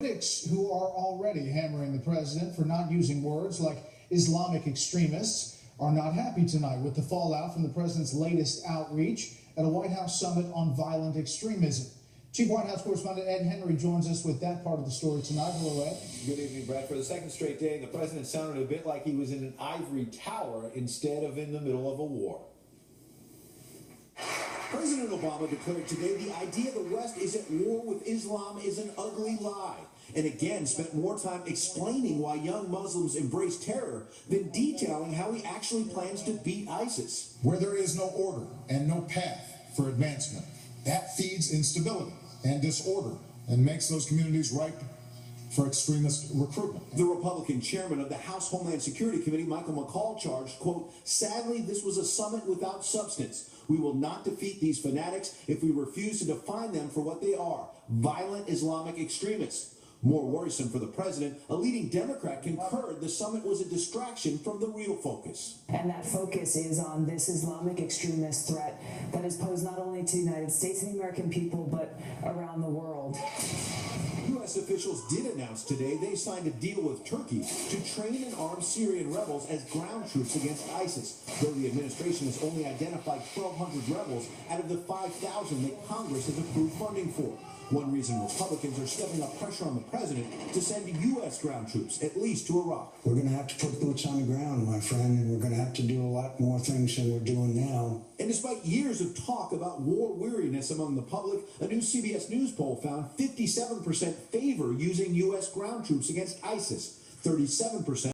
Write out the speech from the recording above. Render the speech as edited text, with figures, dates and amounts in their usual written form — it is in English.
Critics who are already hammering the president for not using words like Islamic extremists are not happy tonight with the fallout from the president's latest outreach at a White House summit on violent extremism. Chief White House correspondent Ed Henry joins us with that part of the story tonight. Hello, Ed. Good evening, Brett. For the second straight day, the president sounded a bit like he was in an ivory tower instead of in the middle of a war. President Obama declared today the idea the West is at war with Islam is an ugly lie, and again spent more time explaining why young Muslims embrace terror than detailing how he actually plans to beat ISIS. Where there is no order and no path for advancement, that feeds instability and disorder and makes those communities ripe for extremist recruitment. The Republican chairman of the House Homeland Security Committee, Michael McCaul, charged, quote, "Sadly, this was a summit without substance. We will not defeat these fanatics if we refuse to define them for what they are, violent Islamic extremists." More worrisome for the president, a leading Democrat concurred the summit was a distraction from the real focus. And that focus is on this Islamic extremist threat that is posed not only to the United States and the American people, but around the world. U.S. officials did announce today they signed a deal with Turkey to train and arm Syrian rebels as ground troops against ISIS, though the administration has only identified 1,200 rebels out of the 5,000 that Congress has approved funding for. One reason Republicans are stepping up pressure on the president to send U.S. ground troops, at least to Iraq. We're going to have to put boots on the ground, my friend, and we're going to have to do a lot more things than we're doing now. And despite years of talk about war weariness among the public, a new CBS News poll found 57% favor using U.S. ground troops against ISIS, 37%